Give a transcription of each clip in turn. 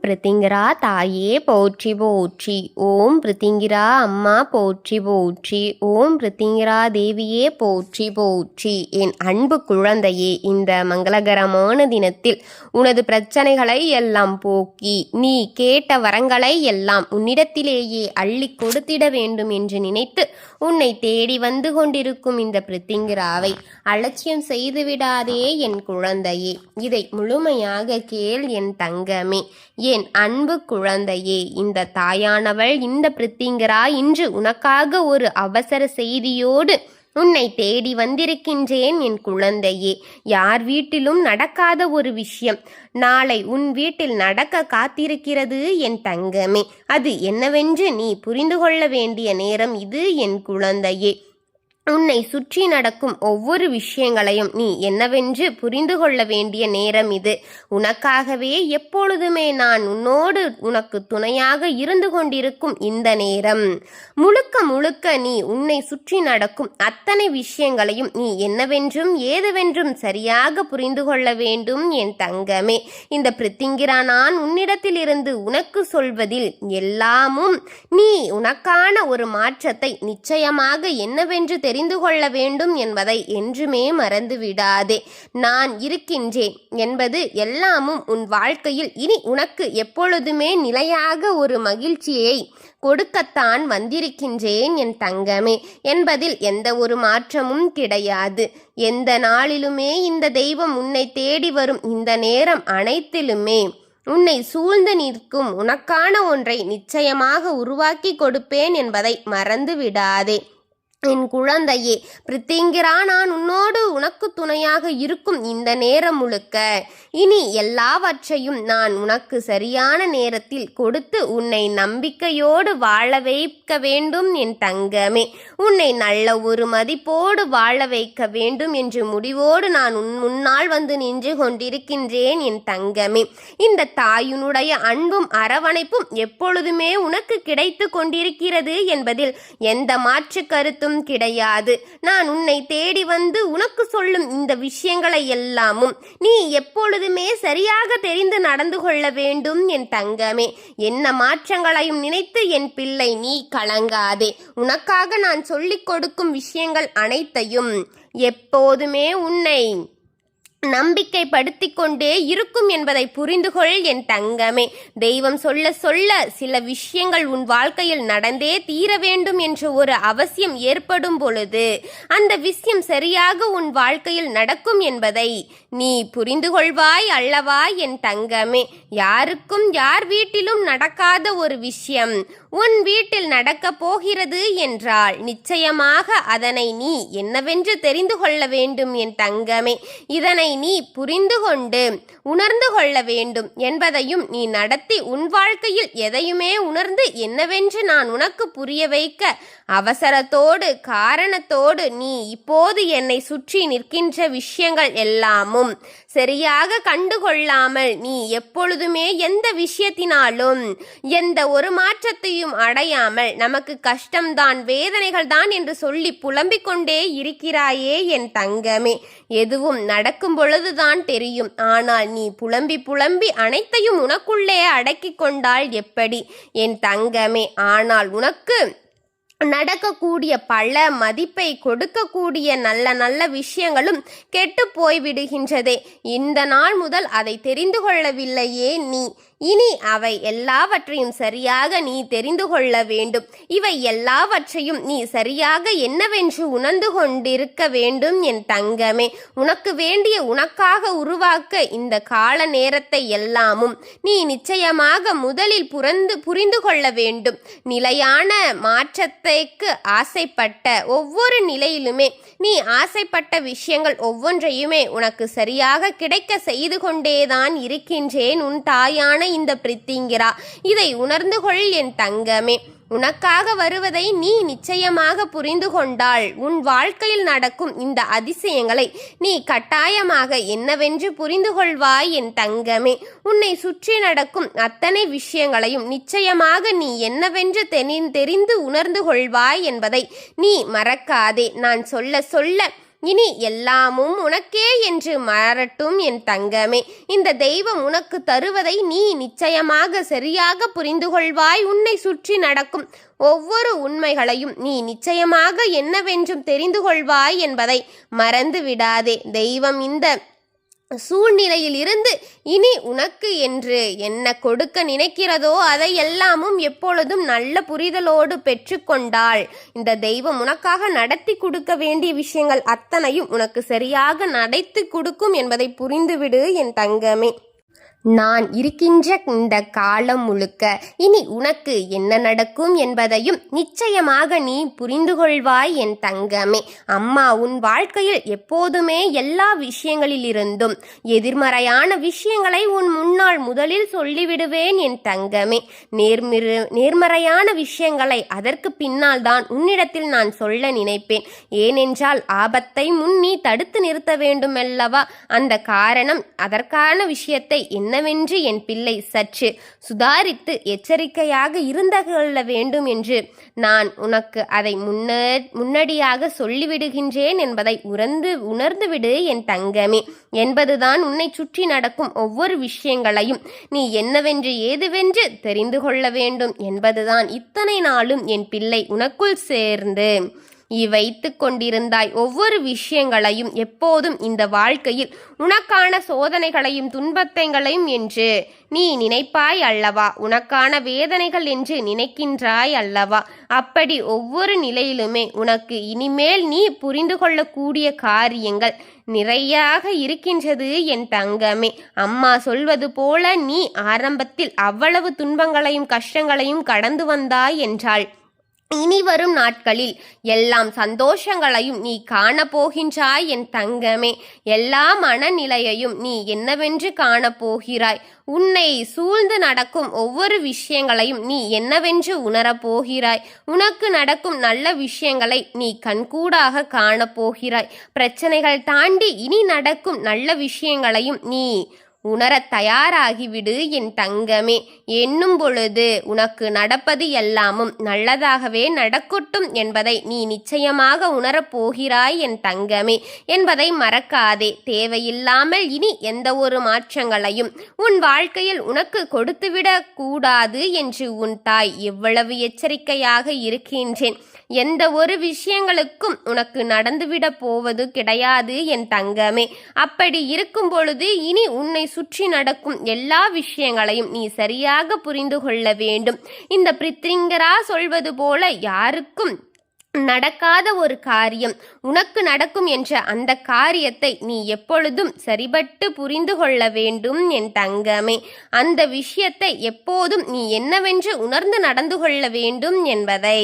பிருத்திங்கிரா தாயே போற்றி போற்றி. ஓம் பிருத்திங்கிரா அம்மா போற்றி போற்றி. ஓம் பிருத்திங்கிரா தேவியே போற்றி போற்றி. என் அன்பு குழந்தையே, இந்த மங்களகரமான தினத்தில் உனது பிரச்சனைகளை எல்லாம் போக்கி நீ கேட்ட வரங்களை எல்லாம் உன்னிடத்திலேயே அள்ளி கொடுத்திட வேண்டும் என்று நினைத்து உன்னை தேடி வந்து கொண்டிருக்கும் இந்த பிருத்திங்கிராவை அலட்சியம் செய்துவிடாதே என் குழந்தையே. இதை முழுமையாக கேள் என் தங்கமே, என் அன்பு குழந்தையே. இந்த தாயானவள் இந்த பிருத்திங்கிரா இன்று உனக்காக ஒரு அவசர செய்தியோடு உன்னை தேடி வந்திருக்கின்றேன் என் குழந்தையே. யார் வீட்டிலும் நடக்காத ஒரு விஷயம் நாளை உன் வீட்டில் நடக்க காத்திருக்கிறது என் தங்கமே. அது என்னவென்று நீ புரிந்து கொள்ள வேண்டிய நேரம் இது என் குழந்தையே. உன்னை சுற்றி நடக்கும் ஒவ்வொரு விஷயங்களையும் நீ என்னவென்று புரிந்து கொள்ள வேண்டிய நேரம் இது. உனக்காகவே எப்பொழுதுமே நான் உன்னோடு உனக்கு துணையாக இருந்து கொண்டிருக்கும் இந்த நேரம் முழுக்க முழுக்க நீ உன்னை சுற்றி நடக்கும் அத்தனை விஷயங்களையும் நீ என்னவென்றும் ஏதுவென்றும் சரியாக புரிந்து கொள்ள வேண்டும் என் தங்கமே. இந்த பிருத்திங்கிரா நான் உன்னிடத்தில் இருந்து உனக்கு சொல்வதில் எல்லாமும் நீ உனக்கான ஒரு மாற்றத்தை நிச்சயமாக என்னவென்று தெரிந்து கொள்ள வேண்டும் என்பதை என்றுமே மறந்து விடாதே. நான் இருக்கின்றேன் என்பது எல்லாமும் உன் வாழ்க்கையில் இனி உனக்கு எப்பொழுதுமே நிலையாக ஒரு மகிழ்ச்சியை கொடுக்கத்தான் வந்திருக்கின்றேன் என் தங்கமே என்பதில் எந்த ஒரு மாற்றமும் கிடையாது. எந்த நாளிலுமே இந்த தெய்வம் உன்னை தேடி வரும் இந்த நேரம் அனைத்திலுமே உன்னை சூழ்ந்து நிற்கும் உனக்கான ஒன்றை நிச்சயமாக உருவாக்கி கொடுப்பேன் என்பதை மறந்து விடாதே என் குழந்தையே. பிருத்திங்கிரா நான் உன்னோடு உனக்கு துணையாக இருக்கும் இந்த நேரம் முழுக்க இனி எல்லாவற்றையும் நான் உனக்கு சரியான நேரத்தில் கொடுத்து உன்னை நம்பிக்கையோடு வாழ வைக்க வேண்டும் என் தங்கமே. உன்னை நல்ல ஒரு மதிப்போடு வாழ வைக்க வேண்டும் என்று முடிவோடு நான் முன்னால் வந்து நின்று கொண்டிருக்கின்றேன் என் தங்கமே. இந்த தாயினுடைய அன்பும் அரவணைப்பும் எப்பொழுதுமே உனக்கு கிடைத்து கொண்டிருக்கிறது என்பதில் எந்த மாற்று கருத்தும் கிடையாது. நான் உன்னை தேடி வந்து உனக்கு சொல்லும் இந்த விஷயங்களை எல்லாமும் நீ எப்பொழுதுமே சரியாக தெரிந்து நடந்து கொள்ள வேண்டும் என் தங்கமே. என்ன மாற்றங்களையும் நினைத்து என் பிள்ளை நீ கலங்காதே. உனக்காக நான் சொல்லிக் கொடுக்கும் விஷயங்கள் அனைத்தையும் எப்போதுமே உன்னை நம்பிக்கைப்படுத்தி கொண்டே இருக்கும் என்பதை புரிந்துகொள் என் தங்கமே. தெய்வம் சொல்ல சொல்ல சில விஷயங்கள் உன் வாழ்க்கையில் நடந்தே தீர வேண்டும் என்ற ஒரு அவசியம் ஏற்படும் பொழுது அந்த விஷயம் சரியாக உன் வாழ்க்கையில் நடக்கும் என்பதை நீ புரிந்து கொள்வாய் அல்லவா என் தங்கமே. யாருக்கும் யார் வீட்டிலும் நடக்காத ஒரு விஷயம் உன் வீட்டில் நடக்க போகிறது என்றால் நிச்சயமாக அதனை நீ என்னவென்று தெரிந்து கொள்ள வேண்டும் என் தங்கமே. இதனை நீ புரிந்து கொண்டு உணர்ந்து கொள்ள வேண்டும் என்பதையும் நீ நடத்தி உன் வாழ்க்கையில் எதையுமே உணர்ந்து என்னவென்று நான் உனக்கு புரிய வைக்க அவசரத்தோடு காரணத்தோடு நீ இப்போது என்னை சுற்றி நிற்கின்ற விஷயங்கள் எல்லாமும் சரியாக கண்டுகொள்ளாமல் நீ எப்பொழுதுமே எந்த விஷயத்தினாலும் எந்த ஒரு மாற்றத்தையும் அடையாமல் நமக்கு கஷ்டம்தான் வேதனைகள் தான் என்று சொல்லி புலம்பிக் கொண்டே இருக்கிறாயே என் தங்கமே. எதுவும் நடக்கும் பொழுதுதான் தெரியும். ஆனால் நீ புலம்பி புலம்பி அனைத்தையும் உனக்குள்ளே அடக்கி கொண்டால் எப்படி என் தங்கமே? ஆனால் உனக்கு நடக்கக்கூடிய பல மதிப்பை கொடுக்கக்கூடிய நல்ல நல்ல விஷயங்களும் கெட்டு போய்விடுகின்றதே. இந்த நாள் முதல் அதை தெரிந்து கொள்ளவில்லையே நீ. இனி அவை எல்லாவற்றையும் சரியாக நீ தெரிந்து கொள்ள வேண்டும். இவை எல்லாவற்றையும் நீ சரியாக என்னவென்று உணர்ந்து கொண்டிருக்க வேண்டும் என் தங்கமே. உனக்கு வேண்டிய உனக்காக உருவாக்க இந்த கால நேரத்தை எல்லாமும் நீ நிச்சயமாக முதலில் புரிந்து கொள்ள வேண்டும். நிலையான மாற்றத்திற்கு ஆசைப்பட்ட ஒவ்வொரு நிலையிலுமே நீ ஆசைப்பட்ட விஷயங்கள் ஒவ்வொன்றையுமே உனக்கு சரியாக கிடைக்க செய்து கொண்டேதான் இருக்கின்றேன் உன் தாயான இந்த பிருத்திங்கிரா. இதை உணர்ந்து கொள் என் தங்கமே. உனக்காக வருவதை நீ நிச்சயமாக புரிந்து கொண்டால் உன் வாழ்க்கையில் நடக்கும் இந்த அதிசயங்களை நீ கட்டாயமாக என்னவென்று புரிந்து கொள்வாய் என் தங்கமே. உன்னை சுற்றி நடக்கும் அத்தனை விஷயங்களையும் நிச்சயமாக நீ என்னவென்று தெரிந்து உணர்ந்து கொள்வாய் என்பதை நீ மறக்காதே. நான் சொல்ல சொல்ல இனி எல்லாமும் உனக்கே என்று மாறட்டும் என் தங்கமே. இந்த தெய்வம் உனக்கு தருவதை நீ நிச்சயமாக சரியாக புரிந்து கொள்வாய். உன்னை சுற்றி நடக்கும் ஒவ்வொரு உண்மைகளையும் நீ நிச்சயமாக என்னவென்றும் தெரிந்து கொள்வாய் என்பதை மறந்து விடாதே. தெய்வம் இந்த சூழ்நிலையில் இருந்து இனி உனக்கு என்று என்ன கொடுக்க நினைக்கிறதோ அதை எல்லாமும் எப்பொழுதும் நல்ல புரிதலோடு பெற்றுக்கொண்டாள் இந்த தெய்வம் உனக்காக நடத்தி கொடுக்க வேண்டிய விஷயங்கள் அத்தனையும் உனக்கு சரியாக நடத்தி கொடுக்கும் என்பதை புரிந்துவிடு என் தங்கமே. நான் இருக்கின்ற இந்த காலம் முழுக்க இனி உனக்கு என்ன நடக்கும் என்பதையும் நிச்சயமாக நீ புரிந்து கொள்வாய் என் தங்கமே. அம்மா உன் வாழ்க்கையில் எப்போதுமே எல்லா விஷயங்களிலிருந்தும் எதிர்மறையான விஷயங்களை உன் முன்னால் முதலில் சொல்லிவிடுவேன் என் தங்கமே. நேர்மறையான விஷயங்களை அதற்கு பின்னால் தான் உன்னிடத்தில் நான் சொல்ல நினைப்பேன். ஏனென்றால் ஆபத்தை முன் நீ தடுத்து நிறுத்த வேண்டுமல்லவா. அந்த காரணம் அதற்கான விஷயத்தை என்னவென்று என் பிள்ளை சற்று சுதாரித்து எச்சரிக்கையாக இருந்து கொள்ள வேண்டும் என்று நான் உனக்கு அதை முன்னடியாக சொல்லிவிடுகின்றேன் என்பதை உணர்ந்துவிடு என் தங்கமே. என்பதுதான் உன்னை சுற்றி நடக்கும் ஒவ்வொரு விஷயங்களையும் நீ என்னவென்று ஏதுவென்று தெரிந்து கொள்ள வேண்டும் என்பதுதான் இத்தனை நாளும் என் பிள்ளை உனக்குள் சேர்ந்து வைத்து கொண்டிருந்தாய். ஒவ்வொரு விஷயங்களையும் எப்போதும் இந்த வாழ்க்கையில் உனக்கான சோதனைகளையும் துன்பத்தைகளையும் என்று நீ நினைப்பாய் அல்லவா. உனக்கான வேதனைகள் என்று நினைக்கின்றாய் அல்லவா. அப்படி ஒவ்வொரு நிலையிலுமே உனக்கு இனிமேல் நீ புரிந்து கொள்ளக்கூடிய காரியங்கள் நிறையாக இருக்கின்றது என் தங்கமே. அம்மா சொல்வது போல நீ ஆரம்பத்தில் அவ்வளவு துன்பங்களையும் கஷ்டங்களையும் கடந்து வந்தாய் என்றால் இனி வரும் நாட்களில் எல்லாம் சந்தோஷங்களையும் நீ காணப்போகின்றாய் என் தங்கமே. எல்லா மனநிலையையும் நீ என்னவென்று காணப்போகிறாய். உன்னை சூழ்ந்து நடக்கும் ஒவ்வொரு விஷயங்களையும் நீ என்னவென்று உணரப்போகிறாய். உனக்கு நடக்கும் நல்ல விஷயங்களை நீ கண்கூடாக காணப்போகிறாய். பிரச்சனைகள் தாண்டி இனி நடக்கும் நல்ல விஷயங்களையும் நீ உணர தயாராகிவிடு என் தங்கமே. எண்ணும் பொழுது உனக்கு நடப்பது எல்லாமும் நல்லதாகவே நடக்கட்டும் என்பதை நீ நிச்சயமாக உணரப்போகிறாய் என் தங்கமே என்பதை மறக்காதே. தேவையில்லாமல் இனி எந்த ஒரு மாற்றங்களையும் உன் வாழ்க்கையில் உனக்கு கொடுத்துவிடக் கூடாது என்று உன் தாய் எவ்வளவு எச்சரிக்கையாக இருக்கின்றேன். எந்த ஒரு விஷயங்களுக்கும் உனக்கு நடந்துவிட போவது கிடையாது என் தங்கமே. அப்படி இருக்கும் பொழுது இனி உன்னை சுற்றி நடக்கும் எல்லா விஷயங்களையும் நீ சரியாக புரிந்து கொள்ள வேண்டும். இந்த பிரித்திங்கரா சொல்வது போல யாருக்கும் நடக்காத ஒரு காரியம் உனக்கு நடக்கும் என்ற அந்த காரியத்தை நீ எப்பொழுதும் சரிபட்டு புரிந்து கொள்ள வேண்டும் என் தங்கமே. அந்த விஷயத்தை எப்போதும் நீ என்னவென்று உணர்ந்து நடந்து கொள்ள வேண்டும் என்பதை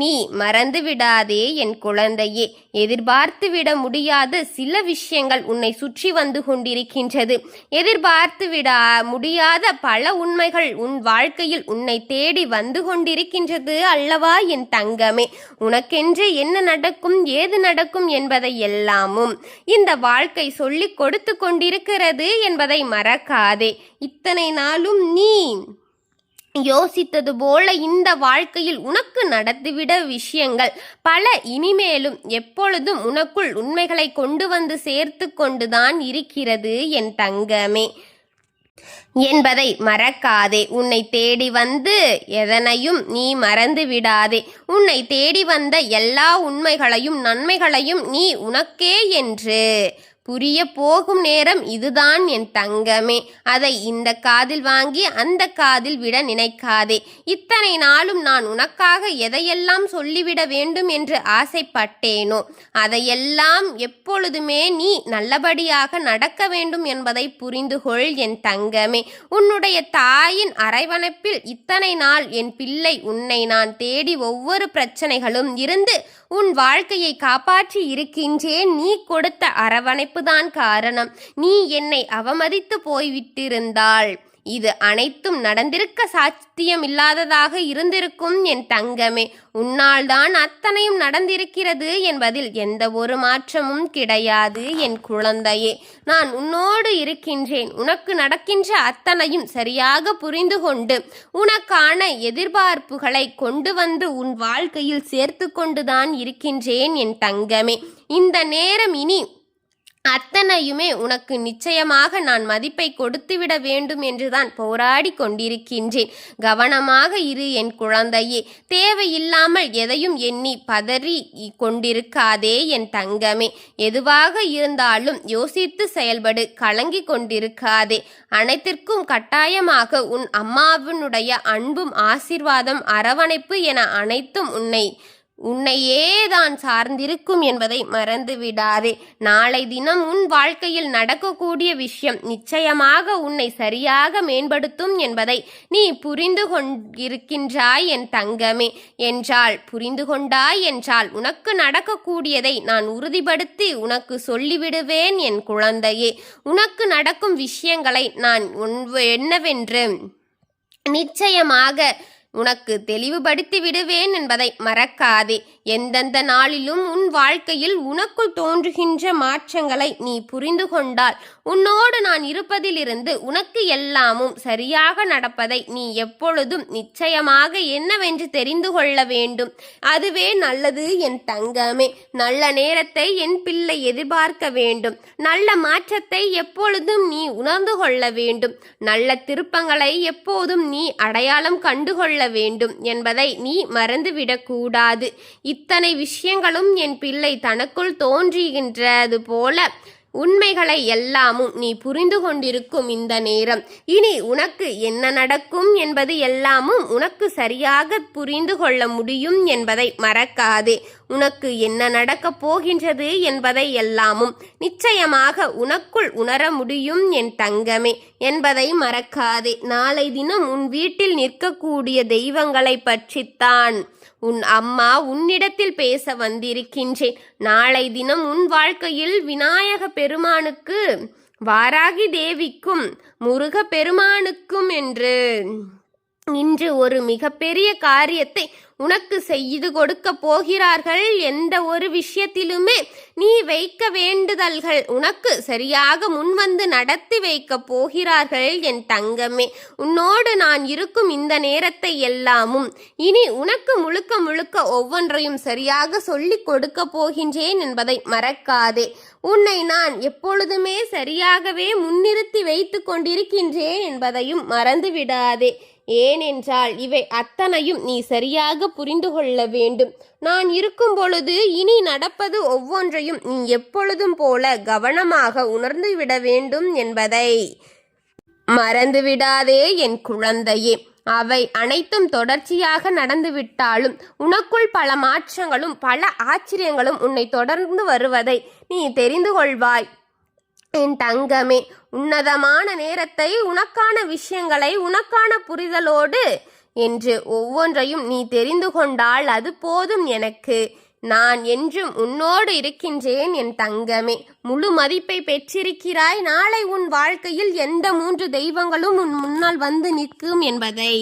நீ மறந்து விடாதே என் குழந்தையே. எதிர்பார்த்து விட முடியாத சில விஷயங்கள் உன்னை சுற்றி வந்து கொண்டிருக்கின்றது. எதிர்பார்த்து விட முடியாத பல உண்மைகள் உன் வாழ்க்கையில் உன்னை தேடி வந்து கொண்டிருக்கின்றது அல்லவா என் தங்கமே. உனக்கென்று என்ன நடக்கும் ஏது நடக்கும் என்பதை எல்லாமும் இந்த வாழ்க்கை சொல்லிக் கொடுத்து கொண்டிருக்கிறது என்பதை மறக்காதே. இத்தனை நாளும் நீ யோசித்தது போல இந்த வாழ்க்கையில் உனக்கு நடந்துவிட விஷயங்கள் பல இனிமேலும் எப்பொழுதும் உனக்குள் உண்மைகளை கொண்டு வந்து சேர்த்து கொண்டுதான் இருக்கிறது என் தங்கமே என்பதை மறக்காதே. உன்னை தேடி வந்து எதனையும் நீ மறந்து விடாதே. உன்னை தேடி வந்த எல்லா உண்மைகளையும் நன்மைகளையும் நீ உனக்கே என்று புரிய போகும் நேரம் இதுதான் என் தங்கமே. அதை இந்த காதில் வாங்கி அந்த காதில் விட நினைக்காதே. இத்தனை நாளும் நான் உனக்காக எதையெல்லாம் சொல்லிவிட வேண்டும் என்று ஆசைப்பட்டேனோ அதையெல்லாம் எப்பொழுதுமே நீ நல்லபடியாக நடக்க வேண்டும் என்பதை புரிந்து கொள் என் தங்கமே. உன்னுடைய தாயின் அரவணைப்பில் இத்தனை நாள் என் பிள்ளை உன்னை நான் தேடி ஒவ்வொரு பிரச்சனைகளும் இருந்து உன் வாழ்க்கையை காப்பாற்றி இருக்கின்றேன். நீ கொடுத்த அரவணைப்பு தான் காரணம். நீ என்னை அவமதித்து போய்விட்டிருந்தாள் இது அனைத்தும் நடந்திருக்க சாத்தியமில்லாததாக இருந்திருக்கும் என் தங்கமே. உன்னால் தான் அத்தனையும் நடந்திருக்கிறது என்பதில் எந்த ஒரு மாற்றமும் கிடையாது என் குழந்தையே. நான் உன்னோடு இருக்கின்றேன். உனக்கு நடக்கின்ற அத்தனையும் சரியாக புரிந்து கொண்டு உனக்கான எதிர்பார்ப்புகளை கொண்டு வந்து உன் வாழ்க்கையில் சேர்த்து கொண்டுதான் இருக்கின்றேன் என் தங்கமே. இந்த நேரம் இனி அத்தனையுமே உனக்கு நிச்சயமாக நான் மதிப்பை கொடுத்துவிட வேண்டும் என்றுதான் போராடி கொண்டிருக்கின்றேன். கவனமாக இரு என் குழந்தையே. தேவையில்லாமல் எதையும் எண்ணி பதறி கொண்டிருக்காதே என் தங்கமே. எதுவாக இருந்தாலும் யோசித்து செயல்படு. கலங்கி கொண்டிருக்காதே. அனைத்திற்கும் கட்டாயமாக உன் அம்மாவினுடைய அன்பும் ஆசீர்வாதம் அரவணைப்பு என அனைத்தும் உன்னையே தான் சார்ந்திருக்கும் என்பதை மறந்து விடாதே. நாளை தினம் உன் வாழ்க்கையில் நடக்கக்கூடிய விஷயம் நிச்சயமாக உன்னை சரியாக மேம்படுத்தும் என்பதை நீ புரிந்து கொண்டிருக்கின்றாய் என் தங்கமே. புரிந்து கொண்டாய் என்றால் உனக்கு நடக்கக்கூடியதை நான் உறுதிப்படுத்தி உனக்கு சொல்லிவிடுவேன் என் குழந்தையே. உனக்கு நடக்கும் விஷயங்களை நான் என்னவென்று நிச்சயமாக உனக்கு தெளிவுபடுத்தி விடுவேன் என்பதை மறக்காதே. எந்தெந்த நாளிலும் உன் வாழ்க்கையில் உனக்குள் தோன்றுகின்ற மாற்றங்களை நீ புரிந்து கொண்டால் உன்னோடு நான் இருப்பதிலிருந்து உனக்கு எல்லாமும் சரியாக நடப்பதை நீ எப்பொழுதும் நிச்சயமாக என்னவென்று தெரிந்து கொள்ள வேண்டும். அதுவே நல்லது என் தங்கமே. நல்ல நேரத்தை என் பிள்ளை எதிர்பார்க்க வேண்டும். நல்ல மாற்றத்தை எப்பொழுதும் நீ உணர்ந்து கொள்ள வேண்டும். நல்ல திருப்பங்களை எப்போதும் நீ அடையாளம் கண்டுகொள்ள வேண்டும் என்பதை நீ மறந்துவிடக்கூடாது. இத்தனை விஷயங்களும் என் பிள்ளை தனக்குள் தோன்றுகின்றது போல உண்மைகளை எல்லாமும் நீ புரிந்து கொண்டிருக்கும் இந்த நேரம் இனி உனக்கு என்ன நடக்கும் என்பது எல்லாமும் உனக்கு சரியாக புரிந்து கொள்ள முடியும் என்பதை மறக்காதே. உனக்கு என்ன நடக்கப் போகின்றது என்பதை எல்லாமும் நிச்சயமாக உனக்குள் உணர முடியும் என் தங்கமே என்பதை மறக்காதே. நாளை தினம் உன் வீட்டில் நிற்கக்கூடிய தெய்வங்களை பற்றித்தான் உன் அம்மா உன்னிடத்தில் பேச வந்திருக்கின்றேன். நாளை தினம் உன் வாழ்க்கையில் விநாயக பெருமானுக்கு, வாராகி தேவிக்கும், முருக பெருமானுக்கும் என்று இன்று ஒரு மிகப்பெரிய காரியத்தை உனக்கு செய்து கொடுக்க போகிறார்கள். எந்த ஒரு விஷயத்திலுமே நீ வைக்க வேண்டுதல்கள் உனக்கு சரியாக முன்வந்து நடத்தி வைக்க போகிறார்கள் என் தங்கமே. உன்னோடு நான் இருக்கும் இந்த நேரத்தை எல்லாமும் இனி உனக்கு முழுக்க முழுக்க ஒவ்வொன்றையும் சரியாக சொல்லிக் கொடுக்க போகின்றேன் என்பதை மறக்காதே. உன்னை நான் எப்பொழுதுமே சரியாகவே முன்னிறுத்தி வைத்து கொண்டிருக்கின்றேன் என்பதையும் மறந்துவிடாதே. ஏனென்றால் இவை அத்தனையும் நீ சரியாக புரிந்து கொள்ள வேண்டும். நான் இருக்கும் பொழுது இனி நடப்பது ஒவ்வொன்றையும் நீ எப்பொழுதும் போல கவனமாக உணர்ந்து விட வேண்டும் என்பதை மறந்துவிடாதே என் குழந்தையே. அவை அனைத்தும் தொடர்ச்சியாக நடந்துவிட்டாலும் உனக்குள் பல மாற்றங்களும் பல ஆச்சரியங்களும் உன்னை தொடர்ந்து வருவதை நீ தெரிந்து கொள்வாய் என் தங்கமே. உன்னதமான நேரத்தை, உனக்கான விஷயங்களை, உனக்கான புரிதலோடு என்று ஒவ்வொன்றையும் நீ தெரிந்து கொண்டால் அது போதும் எனக்கு. நான் என்றும் உன்னோடு இருக்கின்றேன் என் தங்கமே. முழு மதிப்பை பெற்றிருக்கிறாய். நாளை உன் வாழ்க்கையில் எந்த 3 தெய்வங்களும் உன் முன்னால் வந்து நிற்கும் என்பதை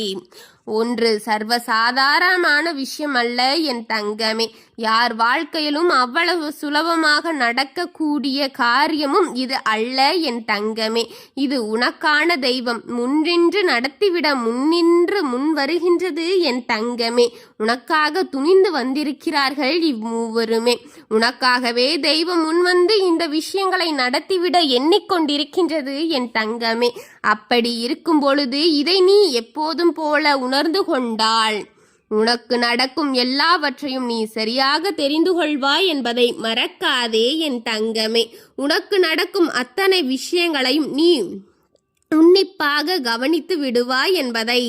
ஒன்று சர்வசாதாரணமான விஷயம் அல்ல என் தங்கமே. யார் வாழ்க்கையிலும் அவ்வளவு சுலபமாக நடக்கக்கூடிய காரியமும் இது அல்ல என் தங்கமே. இது உனக்கான தெய்வம் முன்னின்று நடத்திவிட முன் வருகின்றது என் தங்கமே. உனக்காக துணிந்து வந்திருக்கிறார்கள் இம்மூவருமே. உனக்காகவே தெய்வம் முன்வந்து இந்த விஷயங்களை நடத்திவிட எண்ணிக்கொண்டிருக்கின்றது என் தங்கமே. அப்படி இருக்கும் பொழுது இதை நீ எப்போதும் போல உணர்ந்து கொண்டால் உனக்கு நடக்கும் எல்லாவற்றையும் நீ சரியாக தெரிந்து கொள்வாய் என்பதை மறக்காதே என் தங்கமே. உனக்கு நடக்கும் அத்தனை விஷயங்களையும் நீ உன்னிப்பாக கவனித்து விடுவாய் என்பதை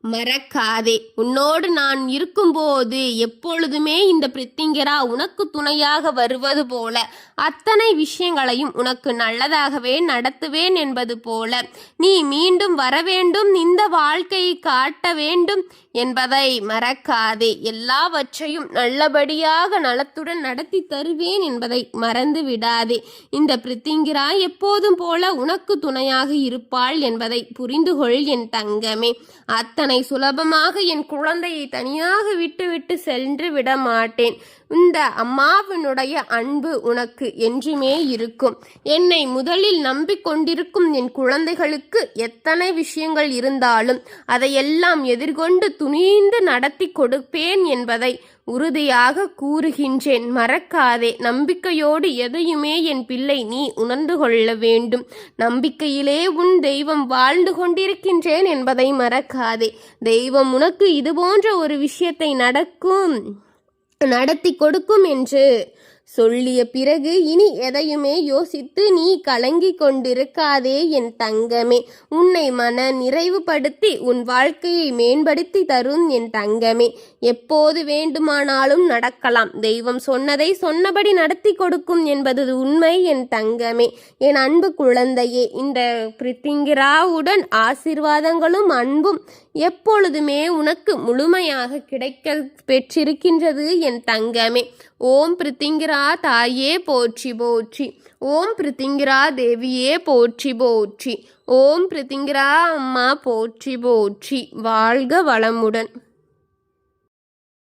மறக்காதே, உன்னோடு நான் இருக்கும்போது எப்பொழுதுமே இந்த பிரித்திங்கரா உனக்கு துணையாக வருவது போல அத்தனை விஷயங்களையும் உனக்கு நல்லதாகவே நடத்துவேன் என்பது போல நீ மீண்டும் வர வேண்டும், இந்த வாழ்க்கையை காட்ட வேண்டும் என்பதை மறக்காதே. எல்லாவற்றையும் நல்லபடியாக நலத்துடன் நடத்தி தருவேன் என்பதை மறந்து விடாதே. இந்த பிரித்திங்கிரா எப்போதும் போல உனக்கு துணையாக இருப்பாள் என்பதை புரிந்து கொள் என் தங்கமே. அத்தனை சுலபமாக என் குழந்தையை தனியாக விட்டு சென்று விட மாட்டேன். இந்த அம்மாவினுடைய அன்பு உனக்கு என்றுமே இருக்கும். என்னை முதலில் நம்பிக்கொண்டிருக்கும் என் குழந்தைகளுக்கு எத்தனை விஷயங்கள் இருந்தாலும் அதையெல்லாம் எதிர்கொண்டு துணிந்து நடத்தி கொடுப்பேன் என்பதை உறுதியாக கூறுகின்றேன். மறக்காதே, நம்பிக்கையோடு எதையுமே என் பிள்ளை நீ உணர்ந்து கொள்ள வேண்டும். நம்பிக்கையிலே உன் தெய்வம் வாழ்ந்து கொண்டிருக்கின்றேன் என்பதை மறக்காதே. தெய்வம் உனக்கு இது போன்ற ஒரு விஷயத்தை நடத்தி கொடுக்கும் என்று சொல்லிய பிறகு இனி எதையுமே யோசித்து நீ கலங்கி கொண்டிருக்காதே என் தங்கமே. உன்னை மன நிறைவுபடுத்தி உன் வாழ்க்கையை மேம்படுத்தி தரும் என் தங்கமே. எப்போது வேண்டுமானாலும் நடக்கலாம். தெய்வம் சொன்னதை சொன்னபடி நடத்தி கொடுக்கும் என்பது உண்மை என் தங்கமே. என் அன்பு குழந்தையே, இந்த பிரித்திங்கிராவுடன் ஆசீர்வாதங்களும் அன்பும் எப்பொழுதுமே உனக்கு முழுமையாக கிடைக்க பெற்றிருக்கின்றது என் தங்கமே. ஓம் பிரித்திங்கிரா தாயே போற்றி போற்றி. ஓம் பிரித்திங்கிரா தேவியே போற்றி போற்றி. ஓம் பிரித்திங்கிரா அம்மா போற்றி போற்றி. வாழ்க வளமுடன்.